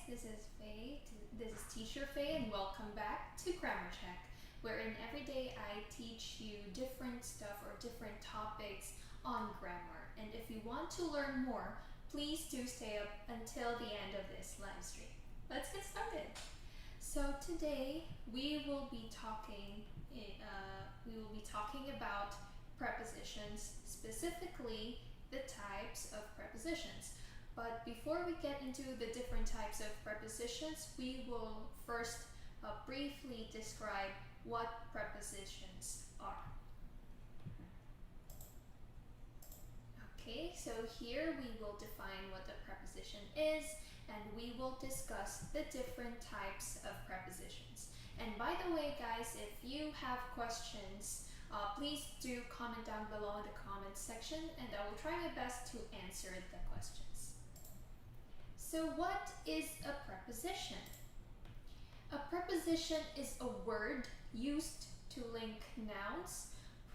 this is Faye. This is Teacher Faye, and welcome back to Grammar Check, wherein every day I teach you different stuff or different topics on grammar. And if you want to learn more, please do stay up until the end of this live stream. Let's get started. So today we will be talking about prepositions, specifically the types of prepositions. But before we get into the different types of prepositions, we will first briefly describe what prepositions are. Okay, so here we will define what a preposition is, and we will discuss the different types of prepositions. And by the way, guys, if you have questions, please do comment down below in the comments section, and I will try my best to answer the questions. So what is a preposition? A preposition is a word used to link nouns,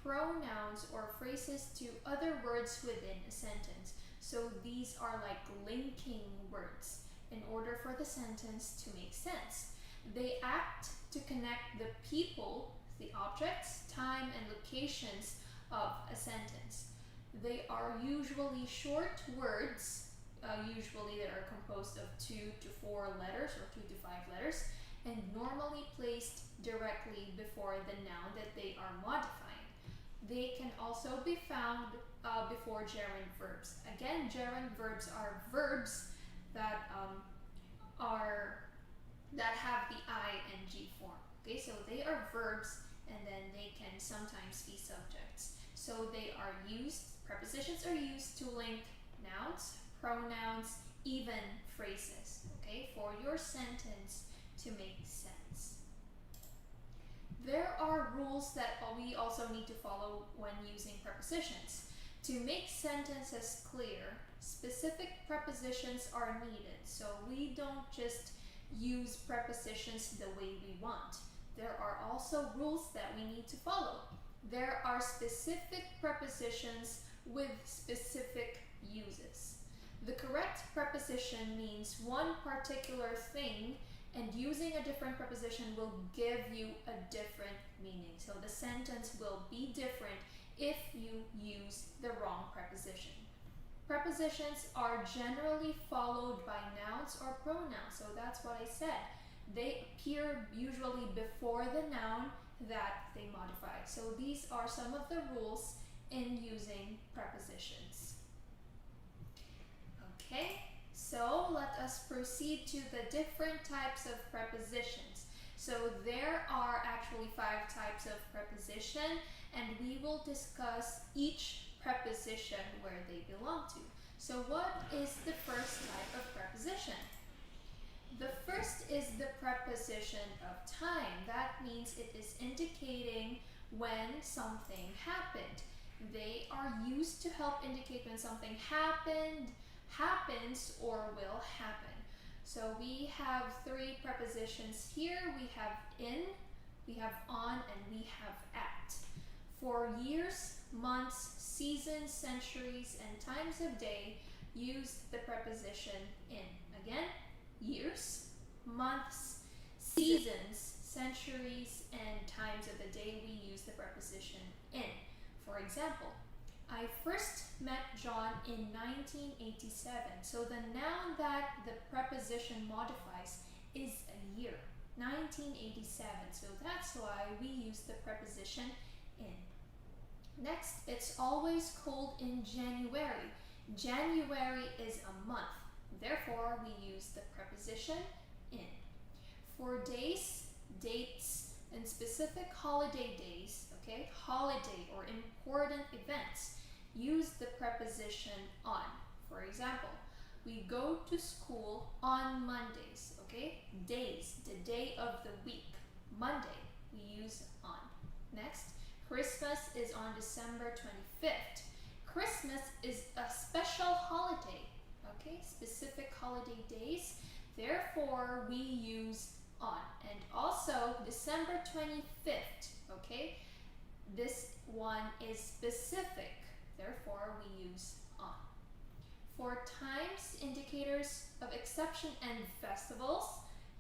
pronouns, or phrases to other words within a sentence. So these are like linking words in order for the sentence to make sense. They act to connect the people, the objects, time, and locations of a sentence. They are usually short words. Usually they are composed of 2 to 4 letters or 2 to 5 letters, and normally placed directly before the noun that they are modifying. They can also be found before gerund verbs. Again, gerund verbs are verbs that have the ing form. Okay, so they are verbs, and then they can sometimes be subjects. So prepositions are used to link nouns, pronouns, even phrases, okay, for your sentence to make sense. There are rules that we also need to follow when using prepositions. To make sentences clear, specific prepositions are needed. So we don't just use prepositions the way we want. There are also rules that we need to follow. There are specific prepositions with specific uses. The correct preposition means one particular thing, and using a different preposition will give you a different meaning. So the sentence will be different if you use the wrong preposition. Prepositions are generally followed by nouns or pronouns. So that's what I said. They appear usually before the noun that they modify. So these are some of the rules in using prepositions. Okay, so let us proceed to the different types of prepositions. So there are actually 5 types of preposition, and we will discuss each preposition where they belong to. So what is the first type of preposition? The first is the preposition of time. That means it is indicating when something happened. They are used to help indicate when something happened, happens, or will happen. So we have 3 prepositions here. We have in, we have on, and we have at. For years, months, seasons, centuries, and times of day, use the preposition in. Again, years, months, seasons, centuries, and times of the day, we use the preposition in. For example, I first met John in 1987. So the noun that the preposition modifies is a year, 1987. So that's why we use the preposition in. Next, it's always cold in January. January is a month. Therefore, we use the preposition in. For days, dates, and specific holiday days, okay, holiday or important events, use the preposition on. For example, we go to school on Mondays, okay? Days, the day of the week. Monday, we use on. Next, Christmas is on December 25th. Christmas is a special holiday, okay? Specific holiday days. Therefore, we use on. And also, December 25th, okay? This one is specific. Therefore, we use on. For times, indicators of exception, and festivals,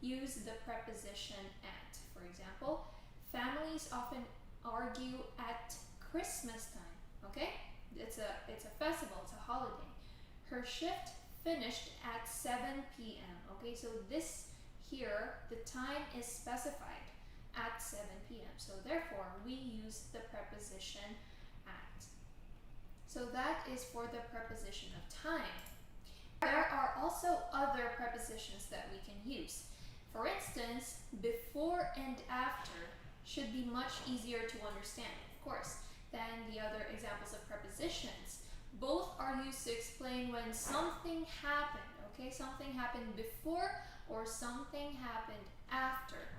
use the preposition at. For example, families often argue at Christmas time. Okay? It's a festival, it's a holiday. Her shift finished at 7 p.m. Okay, so this here, the time is specified at 7 p.m. So therefore, we use the preposition at. So that is for the preposition of time. There are also other prepositions that we can use. For instance, before and after should be much easier to understand, of course, than the other examples of prepositions. Both are used to explain when something happened, okay? Something happened before or something happened after.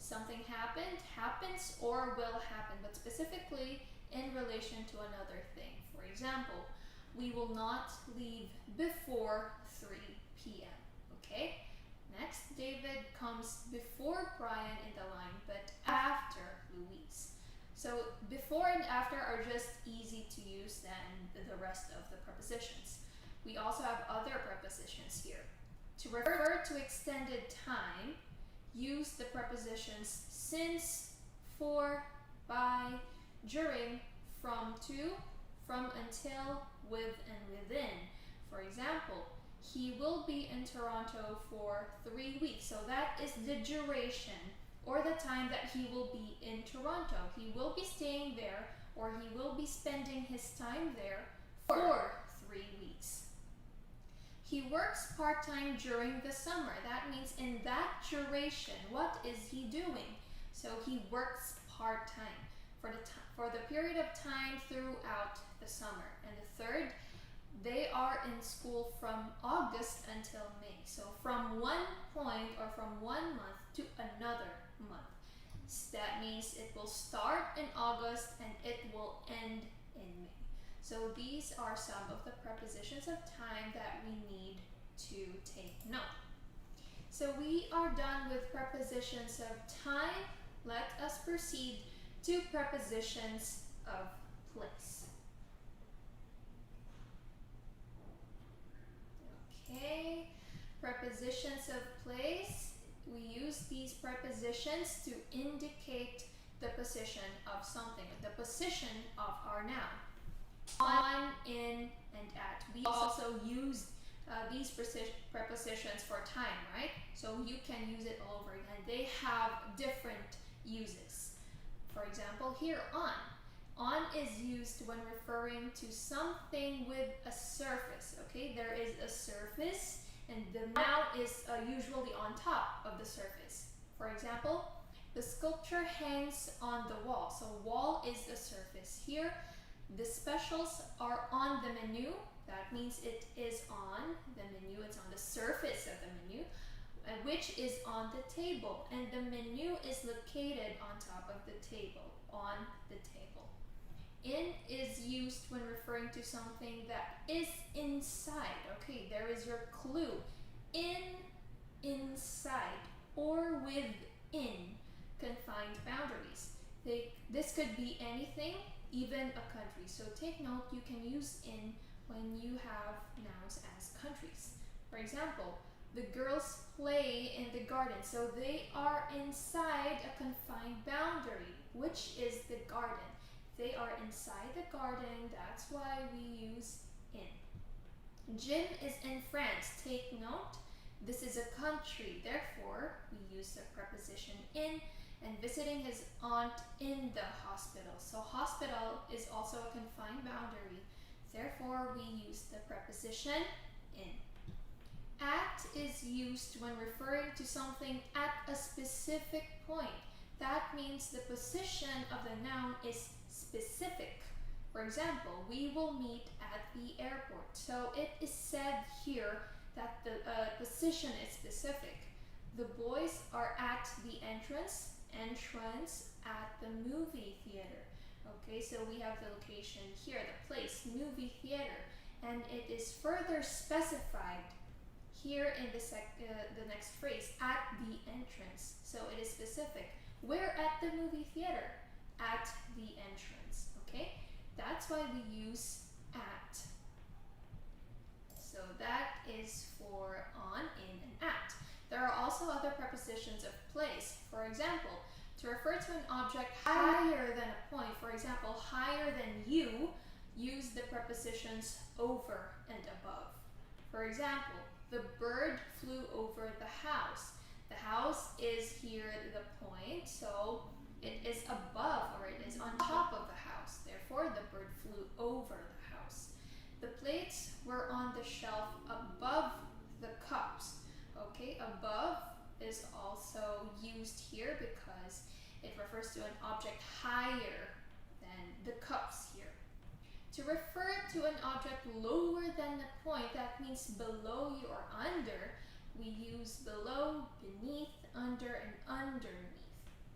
Something happened, happens, or will happen, but specifically in relation to another thing. For example, we will not leave before 3 p.m., okay? Next, David comes before Brian in the line, but after Louise. So before and after are just easy to use than the rest of the prepositions. We also have other prepositions here. To refer to extended time, use the prepositions since, for, by, during, from to, from until, with, and within. For example, he will be in Toronto for 3 weeks. So that is the duration or the time that he will be in Toronto. He will be staying there, or he will be spending his time there for 3 weeks. He works part-time during the summer. That means in that duration, what is he doing? So he works part-time for the period of time throughout the summer. And the third, they are in school from August until May. So from one point or from 1 month to another month. That means it will start in August and it will end in May. So these are some of the prepositions of time that we need to take note. So we are done with prepositions of time. Let us proceed to prepositions of place. Okay, prepositions of place. We use these prepositions to indicate the position of something, the position of our noun. On, in, and at. We also use these prepositions for time, right? So you can use it all over again. They have different uses. For example, here, on. On is used when referring to something with a surface, okay? There is a surface, and the noun is usually on top of the surface. For example, the sculpture hangs on the wall. So wall is the surface. Here, the specials are on the menu. That means it is on the menu. It's on the surface of the menu, which is on the table. And the menu is located on top of the table, on the table. In is used when referring to something that is inside. Okay, there is your clue. In, inside, or within confined boundaries. This could be anything, even a country. So take note, you can use in when you have nouns as countries. For example, the girls play in the garden. So they are inside a confined boundary, which is the garden. They are inside the garden, that's why we use in. Jim is in France. Take note, this is a country, therefore we use the preposition in, and visiting his aunt in the hospital. So hospital is also a confined boundary, therefore we use the preposition in. At is used when referring to something at a specific point. That means the position of the noun is specific. For example, we will meet at the airport. So it is said here that the position is specific. The boys are at the entrance at the movie theater. Okay, so we have the location here, the place, movie theater, and it is further specified here in the next phrase, at the entrance. So it is specific. Where at the movie theater? At the entrance. Okay, that's why we use at. So that is for on, in, and at. There are also other prepositions of place. For example, to refer to an object higher than a point, for example, higher than you, use the prepositions over and above. For example, the bird flew over the house. The house is here the point, so it is above or it is on top of the house. Therefore, the bird flew over the house. The plates were on the shelf above the cups. Okay, above is also used here because it refers to an object higher than the cups here. To refer to an object lower than the point, that means below you or under, we use below, beneath, under, and underneath.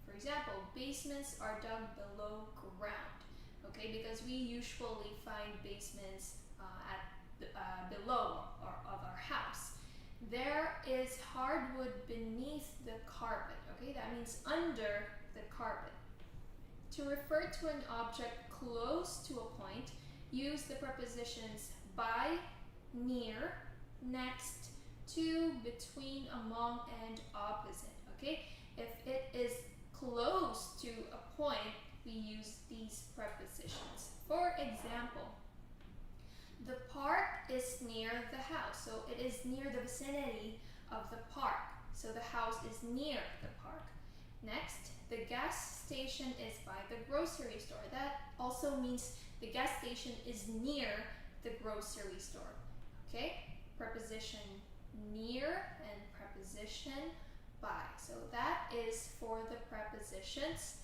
For example, basements are dug below ground, okay, because we usually find basements below of our house. There is hardwood beneath the carpet, okay, that means under the carpet. To refer to an object close to a point, use the prepositions by, near, next, to, between, among, and opposite, okay? If it is close to a point, we use these prepositions. For example, the park is near the house, so it is near the vicinity of the park. So the house is near the park. Next, the gas station is by the grocery store. That also means the gas station is near the grocery store. Okay? Preposition near and preposition by. So that is for the prepositions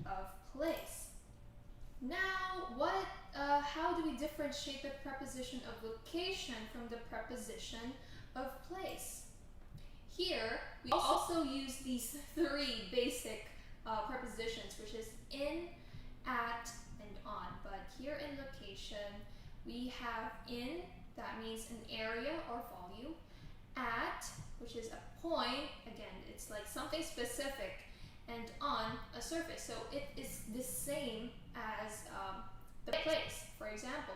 of place. Now, how do we differentiate the preposition of location from the preposition of place? Here, we also use these three basic prepositions, which is in, at, and on. But here in location, we have in, that means an area or volume. At, which is a point, again, it's like something specific. And on, a surface. So it is the same as the place. For example,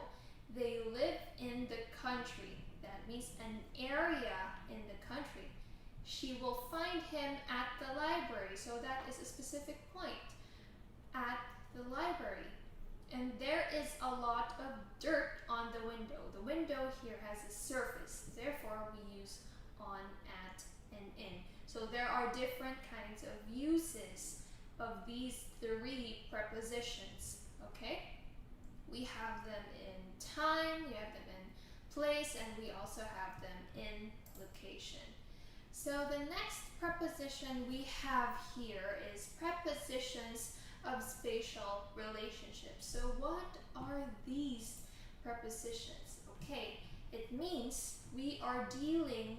they live in the country. That means an area in the country. She will find him at the library. So that is a specific point. At the library. And there is a lot of dirt on the window. The window here has a surface. Therefore, we use on, at, and in. So there are different kinds of uses of these three prepositions, okay? We have them in time, we have them in place, and we also have them in location. So the next preposition we have here is prepositions of spatial relationships. So what are these prepositions? Okay, it means we are dealing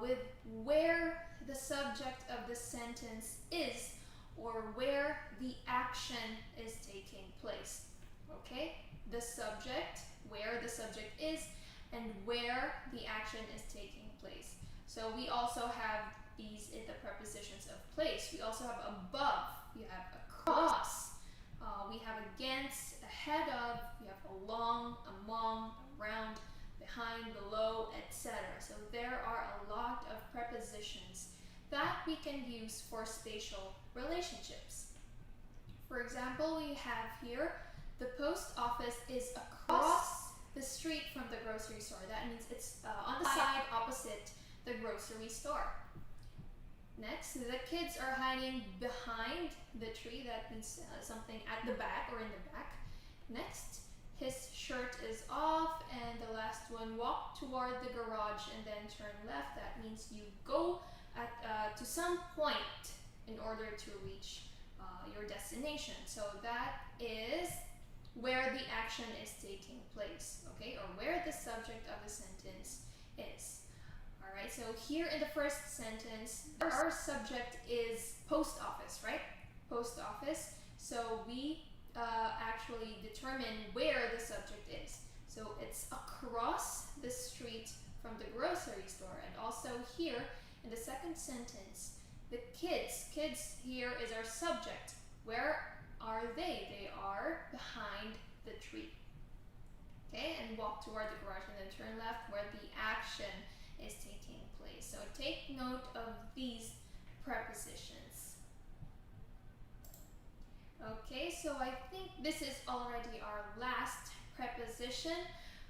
with where the subject of the sentence is or where the action is taking place. Okay? The subject, where the subject is, and where the action is taking place. So we also have these in the prepositions of place. We also have above, we have across, we have against, ahead of, we have along, among, around, behind, below, etc. So there are a lot of prepositions that we can use for spatial relationships. For example, we have here the post office is across the street from the grocery store. That means it's on the side opposite the grocery store. Next, the kids are hiding behind the tree. That means something at the back or in the back. Next, his shirt is off, and the last one, walk toward the garage and then turn left. That means you go to some point in order to reach your destination. So that is where the action is taking place, okay, or where the subject of the sentence is. All right, so here in the first sentence, our subject is post office, right? Post office. So we actually determine where the subject is. So it's across the street from the grocery store. And also here in the second sentence, the kids here is our subject. Where are they? They are behind the tree. Okay, and walk toward the garage and then turn left where the action is taking place. So take note of these prepositions. Okay, so I think this is already our last preposition,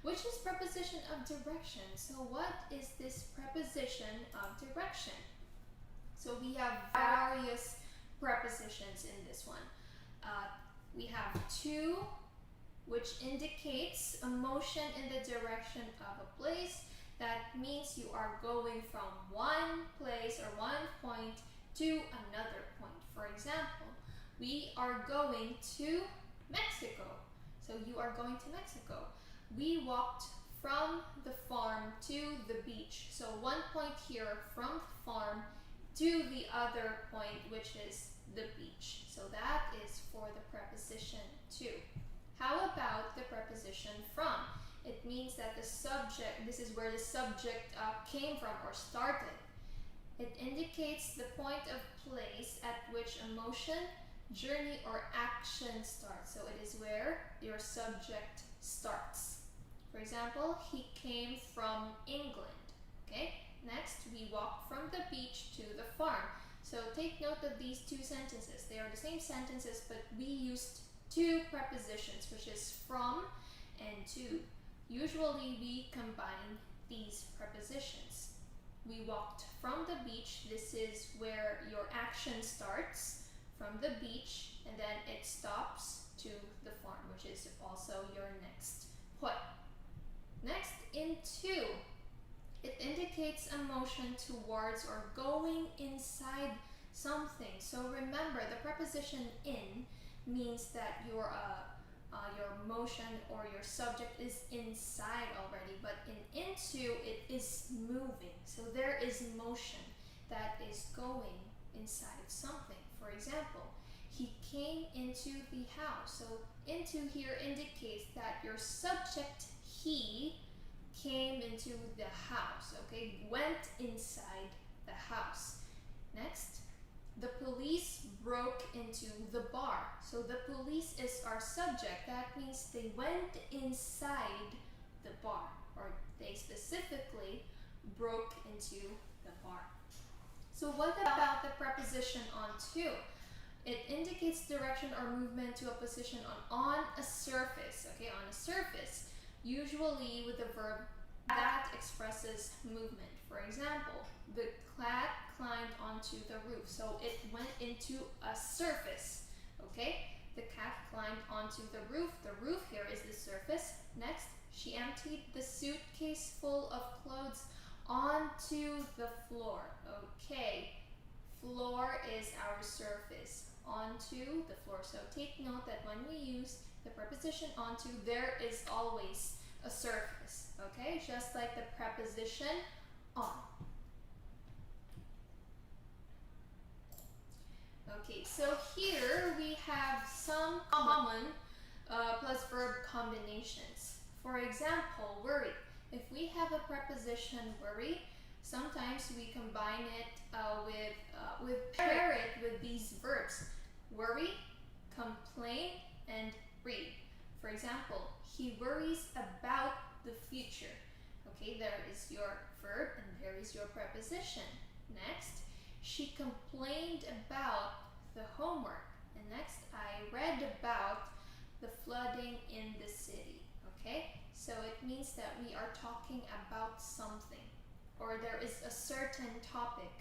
which is preposition of direction. So what is this preposition of direction? So we have various prepositions in this one. We have to, which indicates a motion in the direction of a place. That means you are going from one place or one point to another point. For example, we are going to Mexico. So you are going to Mexico. We walked from the farm to the beach. So one point here from the farm to the other point, which is the beach. So that is for the preposition to. How about the preposition from? It means that the subject, this is where the subject came from or started. It indicates the point of place at which a motion, journey, or action starts. So it is where your subject starts. For example, he came from England. Okay? Next, we walked from the beach to the farm. So take note of these two sentences. They are the same sentences, but we used two prepositions, which is from and to. Usually we combine these prepositions. We walked from the beach. This is where your action starts from the beach, and then it stops to the farm, which is also your next point. Next, into. It indicates a motion towards or going inside something. So remember, the preposition in means that your motion or your subject is inside already, but into, it is moving. So there is motion that is going inside something. For example, he came into the house. So into here indicates that your subject, he, came into the house, okay? Went inside the house. Next, the police broke into the bar. So the police is our subject. That means they went inside the bar, or they specifically broke into the bar. So what about the preposition on to? It indicates direction or movement to a position on a surface, okay? On a surface. Usually with the verb that expresses movement. For example, the cat climbed onto the roof. So it went into a surface, okay? The cat climbed onto the roof. The roof here is the surface. Next, she emptied the suitcase full of clothes onto the floor. Okay, floor is our surface. Onto the floor. So take note that when we use the preposition onto, there is always a surface, okay? Just like the preposition on. Okay, so here we have some common plus verb combinations. For example, worry. If we have a preposition worry, sometimes we combine it pair it with these verbs: worry, complain, and read. For example, he worries about the future. Okay, there is your verb and there is your preposition. Next, she complained about the homework. And next, I read about the flooding in the city. Okay, so it means that we are talking about something, or there is a certain topic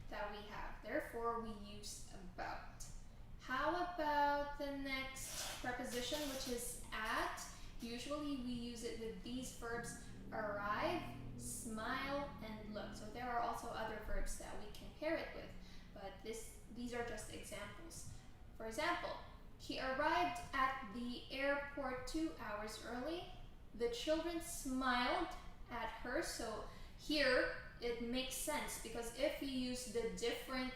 that we have. Therefore, we use about. How about the next preposition, which is at? Usually we use it with these verbs: arrive, smile, and look. So there are also other verbs that we can pair it with, but these are just examples. For example, he arrived at the airport 2 hours early. The children smiled at her. So here it makes sense, because if you use a different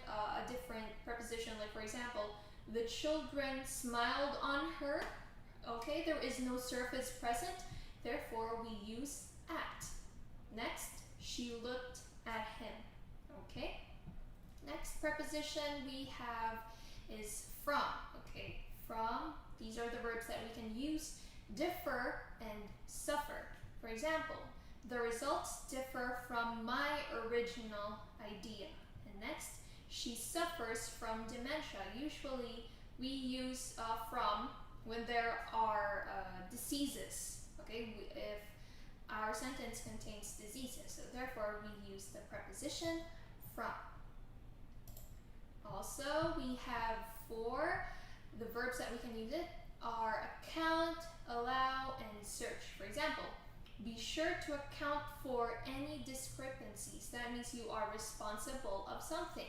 preposition, like for example, the children smiled on her, okay, there is no surface present, therefore we use at. Next, she looked at him, okay? Next preposition we have is from, okay? From, these are the verbs that we can use differ and suffer. For example, the results differ from my original idea. And next, she suffers from dementia. Usually we use from when there are diseases, okay, if our sentence contains diseases, so therefore we use the preposition from. Also, we have for the verbs that we can use it are account, allow, and search. For example, be sure to account for any discrepancies. That means you are responsible of something.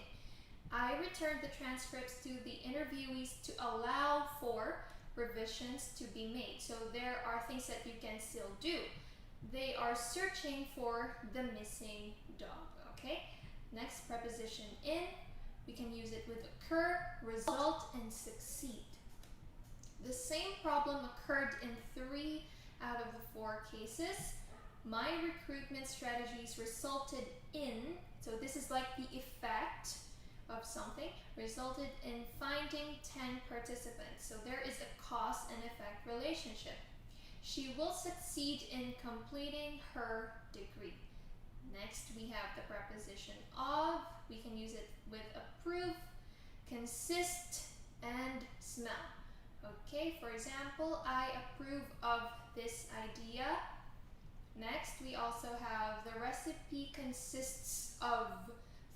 I returned the transcripts to the interviewees to allow for revisions to be made. So there are things that you can still do. They are searching for the missing dog, okay? Next, preposition in. We can use it with occur, result, and succeed. The same problem occurred in 3 out of the 4 cases. My recruitment strategies resulted in, so this is like the effect of something, resulted in finding 10 participants. So there is a cause and effect relationship. She will succeed in completing her degree. Next, we have the preposition of. We can use it with approve, consist, and smell. Okay, for example, I approve of this idea. Next, we also have the recipe consists of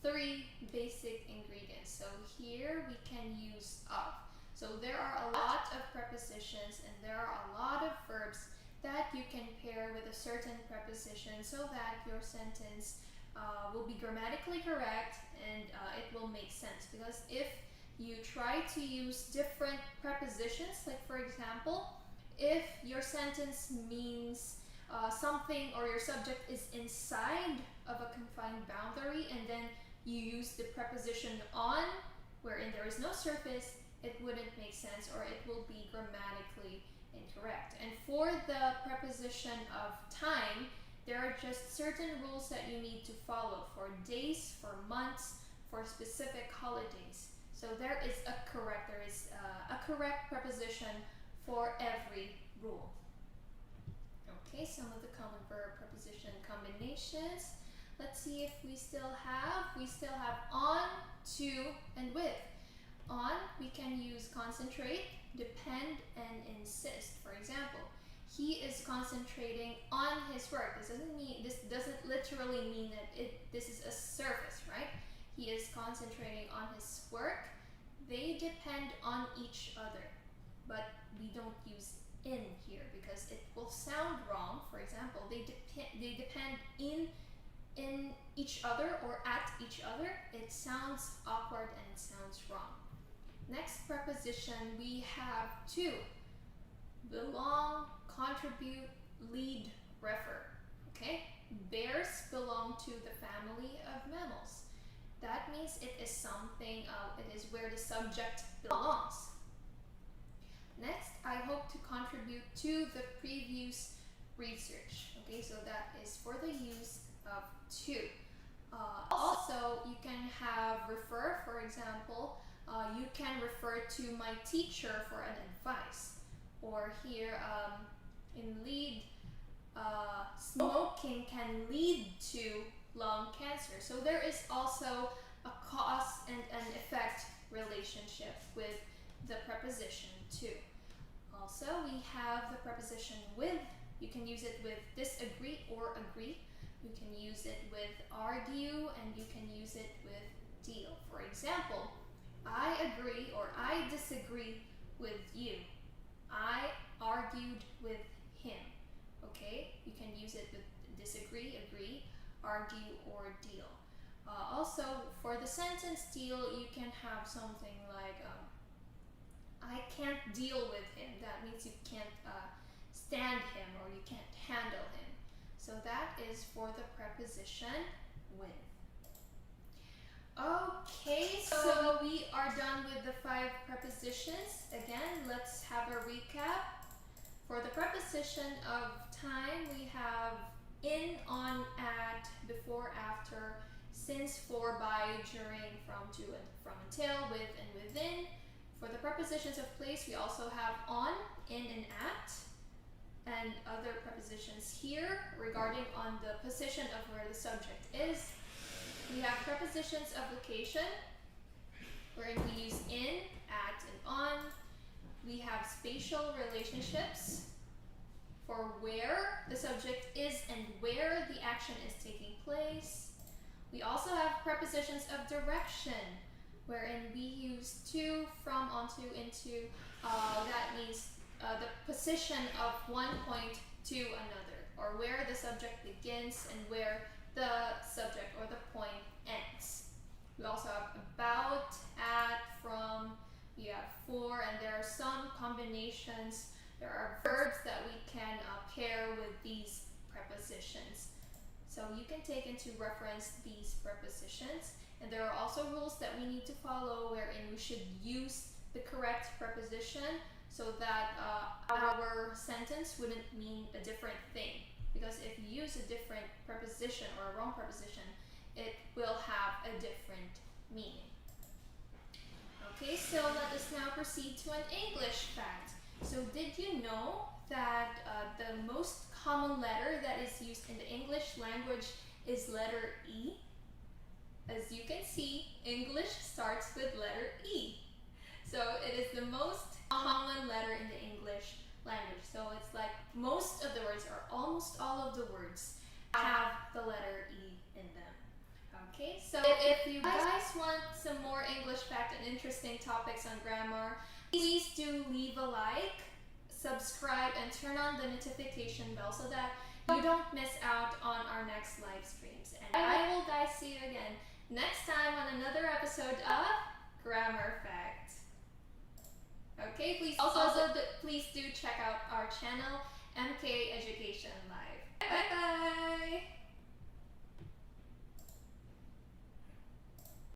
3 basic ingredients. So here we can use of. So there are a lot of prepositions and there are a lot of verbs that you can pair with a certain preposition so that your sentence will be grammatically correct and it will make sense. Because if you try to use different prepositions, like for example, if your sentence means something or your subject is inside of a confined boundary and then you use the preposition on wherein there is no surface, it wouldn't make sense or it will be grammatically incorrect. And for the preposition of time, there are just certain rules that you need to follow for days, for months, for specific holidays. So there is a correct preposition for every rule. Okay, some of the common verb preposition combinations. Let's see if we still have on, to, and with. On, we can use concentrate, depend, and insist. For example, he is concentrating on his work. This doesn't literally mean that this is a surface, right? He is concentrating on his work. They depend on each other, but we don't use in here because it will sound wrong. For example, they depend in each other or at each other. It sounds awkward and it sounds wrong. Next preposition, we have to. Belong, contribute, lead, refer. Okay? Bears belong to the family of mammals. That means it is something, it is where the subject belongs. Next, I hope to contribute to the previous research. Okay, so that is for the use of to. Also, you can have refer, for example, you can refer to my teacher for an advice. Or here in lead, smoking can lead to lung cancer. So there is also a cause and an effect relationship with the preposition to. Also, we have the preposition with. You can use it with disagree or agree. You can use it with argue and you can use it with deal. For example, I agree or I disagree with you. I argued with him. Okay, you can use it with disagree, agree, argue, or deal. Also, for the sentence deal, you can have something like I can't deal with him. That means you can't stand him or you can't handle him. So that is for the preposition with. Okay, so we are done with the 5 prepositions. Again, let's have a recap. For the preposition of time, we have in, on, at, before, after, since, for, by, during, from, to, and from, until, with, and within. For the prepositions of place, we also have on, in, and at. and other prepositions here regarding on the position of where the subject is. We have prepositions of location, wherein we use in, at, and on. We have spatial relationships for where the subject is and where the action is taking place. We also have prepositions of direction, wherein we use to, from, onto, into. That means the position of one point to another, or where the subject begins and where the subject or the point ends. We also have about, at, from, we have for, and there are some combinations. There are verbs that we can pair with these prepositions. So you can take into reference these prepositions, and there are also rules that we need to follow wherein we should use the correct preposition so that our sentence wouldn't mean a different thing. Because if you use a different preposition or a wrong preposition, it will have a different meaning. Okay, so let us now proceed to an English fact. So did you know that the most common letter that is used in the English language is letter E? As you can see, English starts with letter E. So it is the most common letter in the English language. So it's like most of the words, or almost all of the words, have the letter E in them. Okay, so if you guys want some more English fact and interesting topics on grammar, please do leave a like, subscribe, and turn on the notification bell so that you don't miss out on our next live streams. And I will guys see you again next time on another episode of Grammar Fact. Okay, please please do check out our channel, MK Education Live. Bye bye!